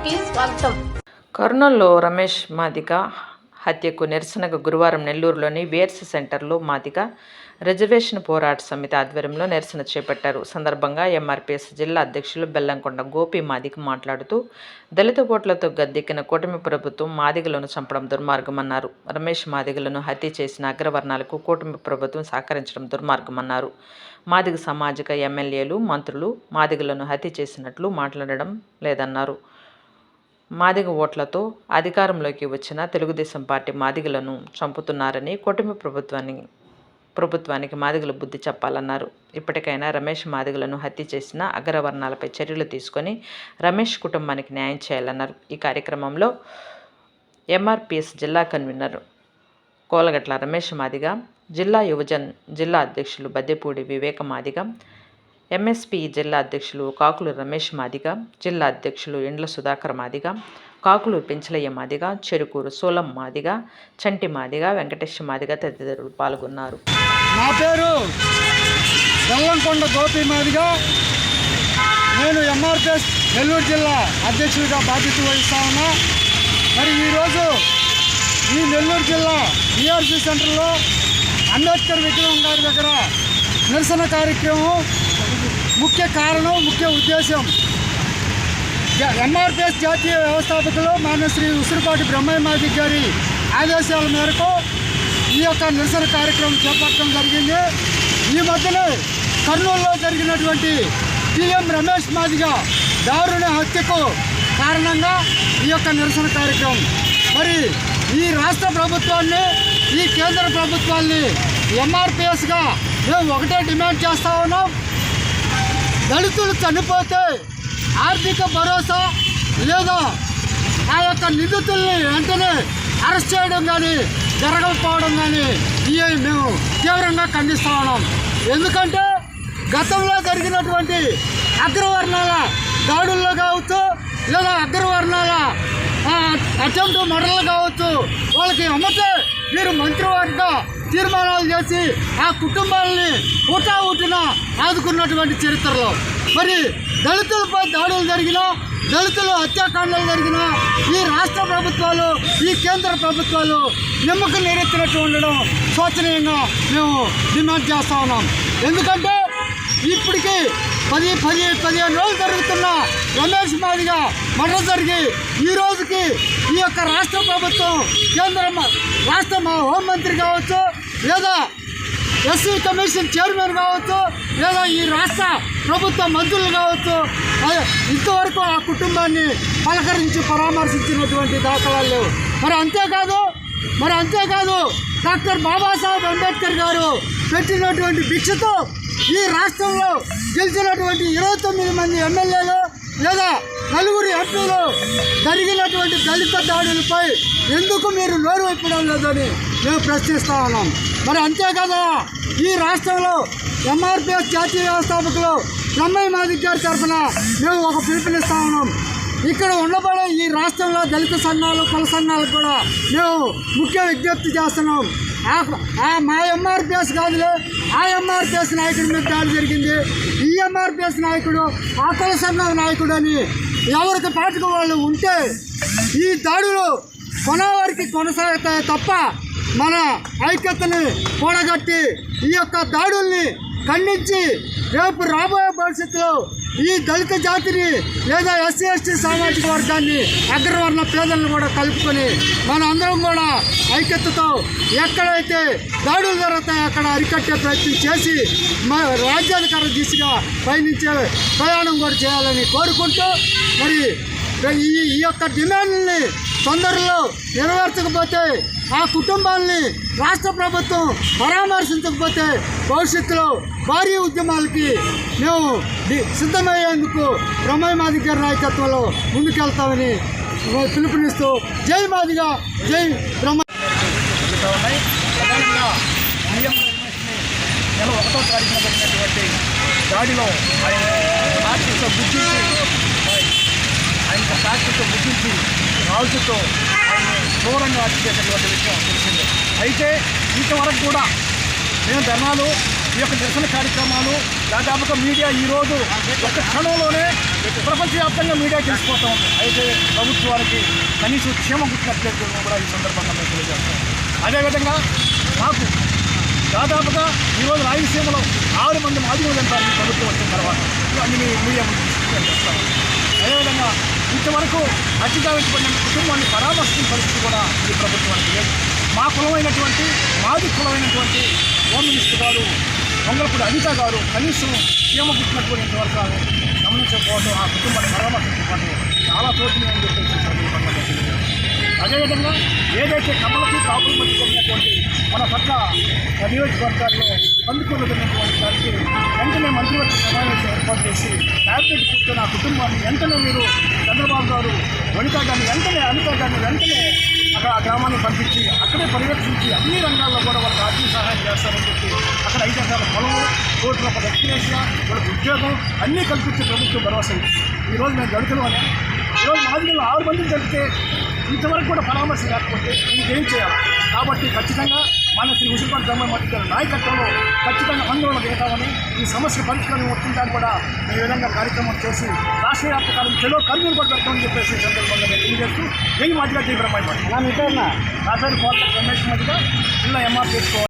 న్యూస్కి స్వాగతం. కర్నూలులో రమేష్ మాదిగ హత్యకు నిరసనగా గురువారం నెల్లూరులోని వేర్స్ సెంటర్లో మాదిగ రిజర్వేషన్ పోరాట సమితి ఆధ్వర్యంలో నిరసన చేపట్టారు. సందర్భంగా ఎంఆర్పీఎస్ జిల్లా అధ్యక్షులు బెల్లంకొండ గోపి మాదిగ మాట్లాడుతూ దళిత ఓట్లతో గద్దెక్కిన కూటమి ప్రభుత్వం మాదిగలను చంపడం దుర్మార్గమన్నారు. రమేష్ మాదిగలను హత్య చేసిన అగ్రవర్ణాలకు కూటమి ప్రభుత్వం సహకరించడం దుర్మార్గమన్నారు. మాదిగ సామాజిక ఎమ్మెల్యేలు, మంత్రులు మాదిగలను హత్య చేసినట్లు మాట్లాడడం లేదన్నారు. మాదిగ ఓట్లతో అధికారంలోకి వచ్చిన తెలుగుదేశం పార్టీ మాదిగలను చంపుతున్నారని కూటమి ప్రభుత్వానికి మాదిగలు బుద్ధి చెప్పాలన్నారు. ఇప్పటికైనా రమేష్ మాదిగలను హత్య చేసిన అగ్రవర్ణాలపై చర్యలు తీసుకొని రమేష్ కుటుంబానికి న్యాయం చేయాలన్నారు. ఈ కార్యక్రమంలో ఎంఆర్పీఎస్ జిల్లా కన్వీనర్ కోలగట్ల రమేష్ మాదిగ, జిల్లా యువజన్ జిల్లా అధ్యక్షులు బద్దెపూడి వివేక మాదిగ, ఎంఎస్పీ జిల్లా అధ్యక్షులు కాకులు రమేష్ మాదిగ, జిల్లా అధ్యక్షులు ఇండ్ల సుధాకర్ మాదిగ, కాకులు పెంచలయ్య మాదిగ, చెరుకూరు సోలం మాదిగ, చంటి మాదిగ, వెంకటేష్ మాదిగ తదితరులు పాల్గొన్నారు. నా పేరు బెల్లంకొండ గోపి మాదిగ. నేను ఎంఆర్పీఎస్ నెల్లూరు జిల్లా అధ్యక్షుడిగా బాధ్యత వహిస్తా ఉన్నా. మరి ఈరోజు ఈ నెల్లూరు జిల్లా ఈఆర్సీ సెంటర్లో అంబేద్కర్ విగ్రహం గారి దగ్గర నిరసన కార్యక్రమం ముఖ్య కారణం, ముఖ్య ఉద్దేశం ఎంఆర్పీఎస్ జాతీయ వ్యవస్థాపకులు మాన్య శ్రీ ఉసిరిపాటి బ్రహ్మయ్య మాదిగ గారి ఆదేశాల మేరకు ఈ యొక్క నిరసన కార్యక్రమం చేపట్టడం జరిగింది. ఈ మధ్యనే కర్నూలులో జరిగినటువంటి టీఎం రమేష్ మాదిగ దారుణ హత్యకు కారణంగా ఈ యొక్క నిరసన కార్యక్రమం. మరి ఈ రాష్ట్ర ప్రభుత్వాన్ని, ఈ కేంద్ర ప్రభుత్వాన్ని ఎంఆర్పీఎస్గా మేము ఒకటే డిమాండ్ చేస్తూ ఉన్నాం. దళితులు చనిపోతే ఆర్థిక భరోసా లేదా ఆ యొక్క నిందితుల్ని వెంటనే అరెస్ట్ చేయడం కానీ జరగకపోవడం కానీ ఇవి మేము తీవ్రంగా ఖండిస్తూ ఉన్నాం. ఎందుకంటే గతంలో జరిగినటువంటి అగ్రవర్ణాల దాడుల్లో కావచ్చు, లేదా అగ్రవర్ణాల అటెంప్ట్ మర్డర్లు కావచ్చు, వాళ్ళకి అమ్మతే మీరు మంత్రివర్గ తీర్మానాలు చేసి ఆ కుటుంబాలని ఊటాన ఆదుకున్నటువంటి చరిత్రలో మరి దళితులపై దాడులు జరిగినా, దళితుల హత్యాకాండాలు జరిగినా ఈ రాష్ట్ర ప్రభుత్వాలు, ఈ కేంద్ర ప్రభుత్వాలు నిమ్మకం నీరెత్తినట్టు ఉండడం శోచనీయంగా మేము డిమాండ్ చేస్తూ ఉన్నాం. ఎందుకంటే ఇప్పటికీ 15 రోజులు జరుగుతున్న రమేష్ మాదిగ మర్డర్ జరిగి ఈ రోజుకి ఈ యొక్క రాష్ట్ర ప్రభుత్వం, రాష్ట్ర హోంమంత్రి కావచ్చు, లేదా ఎస్సీ కమిషన్ చైర్మన్ కావచ్చు, లేదా ఈ రాష్ట్ర ప్రభుత్వ మంత్రులు కావచ్చు, ఇంతవరకు ఆ కుటుంబాన్ని పలకరించి పరామర్శించినటువంటి దాఖలాలు లేవు. మరి అంతేకాదు డాక్టర్ బాబాసాహెబ్ అంబేద్కర్ గారు పెట్టినటువంటి భిక్షతో ఈ రాష్ట్రంలో గెలిచినటువంటి 29 మంది ఎమ్మెల్యేలు లేదా 4 ఎంపీలు జరిగినటువంటి దళిత దాడులపై ఎందుకు మీరు నోరు వైపడం లేదని మేము ప్రశ్నిస్తూ ఉన్నాం. మరి అంతేకాదా ఈ రాష్ట్రంలో ఎంఆర్పీఎస్ జాతీయ వ్యవస్థాపకులు బ్రహ్మయ్య మాదిగ గారి తరఫున మేము ఒక పిలుపునిస్తూ ఉన్నాం. ఇక్కడ ఉండబడే ఈ రాష్ట్రంలో దళిత సంఘాలు, కుల సంఘాలకు కూడా మేము ముఖ్య విజ్ఞప్తి చేస్తున్నాం. మా ఎంఆర్పీఎస్ కాదులే, ఆ ఎంఆర్పీఎస్ నాయకుడి మీద దాడి జరిగింది, ఈ ఎంఆర్పీఎస్ నాయకుడు ఆ కుల సంఘం నాయకుడు అని ఎవరికి పాటుకు వాళ్ళు ఉంటే ఈ దాడులు కొనవారికి కొనసాగుతాయి తప్ప మన ఐక్యతని కూడగట్టి ఈ యొక్క దాడుల్ని ఖండించి రేపు రాబోయే భవిష్యత్తులో ఈ దళిత జాతిని లేదా ఎస్సీ ఎస్టీ సామాజిక వర్గాన్ని, అగ్రవర్ణ పేదలను కూడా కలుపుకొని మన అందరం కూడా ఐక్యతతో ఎక్కడైతే దాడులు జరుగుతాయో అక్కడ అరికట్టే ప్రయత్నం చేసి రాజ్యాధికార దిశగా పయనించే ప్రయాణం కూడా చేయాలని కోరుకుంటూ మరి ఈ యొక్క డిమాండ్ని తొందరలో నెరవేర్చకపోతే, ఆ కుటుంబాలని రాష్ట్ర ప్రభుత్వం పరామర్శించకపోతే భవిష్యత్తులో భారీ ఉద్యమాలకి మేము సిద్ధమయ్యేందుకు బ్రహ్మయ్య మాదిగ గారి నాయకత్వంలో ముందుకెళ్తామని పిలుపునిస్తూ జై మాదిగ, జై బ్రహ్మయ్య. నెల 1వ తారీఖున జరిగినటువంటి దాడిలో ఆయన గుర్తించి రాజుతో ఆయన ఘోరంగా హత్య చేసినటువంటి విషయం తెలిసిందే. అయితే ఇంతవరకు కూడా మేము ధర్నాలు ఈ యొక్క నిరసన కార్యక్రమాలు దాదాపుగా మీడియా ఈరోజు ఒక క్షణంలోనే ప్రపంచవ్యాప్తంగా మీడియా తెలిసిపోతూ ఉంది. అయితే ప్రభుత్వానికి కనీసం క్షేమం గుర్తినట్లేదు కూడా ఈ సందర్భంగా మేము తెలియజేస్తాం. అదేవిధంగా మాకు దాదాపుగా ఈరోజు రాయలసీమలో 6 మంది మాదిగలు ఉంటారు ఈ ప్రభుత్వం వచ్చిన తర్వాత. అన్ని మీడియా ముందు చేస్తాం. అదేవిధంగా ఇంతవరకు అత్యుదావించబడిన కుటుంబాన్ని పరామర్శించిన పరిస్థితి కూడా ఈ ప్రభుత్వానికి లేదు. మా కులమైనటువంటి మాది కులమైనటువంటి హోమ్ మినిస్టర్ గారు వంగలపూడి అనిత గారు కనీసం క్షేమ పుట్టినటువంటి ఇంతవరకు ఆమె గమనించకపోవడం, ఆ కుటుంబాన్ని పరామర్శించకపోవడం చాలా తోచింది అని చెప్పేసి. అదేవిధంగా ఏదైతే కమలకి కాపులు మధ్య జరిగినటువంటి మన పట్ల నియోజకవర్గాల్లో కందుకూరు జరిగినటువంటి దానికి వెంటనే మంత్రివర్గ సమావేశం ఏర్పాటు చేసి క్యాబినెట్ కూర్చొని ఆ కుటుంబాన్ని వెంటనే మీరు చంద్రబాబు గారు వనిత గారిని వెంటనే అనిత గారిని వెంటనే అక్కడ ఆ గ్రామాన్ని పంపించి అక్కడే పర్యవేక్షించి అన్ని రంగాల్లో కూడా వాళ్ళకి ఆర్థిక సహాయం చేస్తారని చెప్పి అక్కడ 5 ఎకరాల పొలం, కోట్ల రూపాయల ఎక్స్పీరియన్స్, వాళ్ళకి ఉద్యోగం అన్నీ కల్పించే ప్రభుత్వం భరోసా. ఈరోజు మేము గడుతున్నామని ఈరోజు మాదిరిలో 6 మందిని కలిపితే ఇంతవరకు కూడా పరామర్శ లేకపోతే ఇంకేం చేయాలి? కాబట్టి ఖచ్చితంగా మన శ్రీ ఉసిరిపాటి బ్రహ్మయ్య గారి నాయకత్వంలో ఖచ్చితంగా ఆందోళన చేద్దామని, ఈ సమస్య పరిష్కారం వచ్చిందని కూడా ఈ విధంగా కార్యక్రమం చేసి రాష్ట్ర వ్యాప్త చెలో కర్నూలు కూడా పెడతామని చెప్పేసి సందర్భంగా తెలియజేస్తూ జై మాదిగా జై బ్రహ్మయ్య. నా పేరు కోట రమేష్ మధ్యగా జిల్లా ఎంఆర్పీ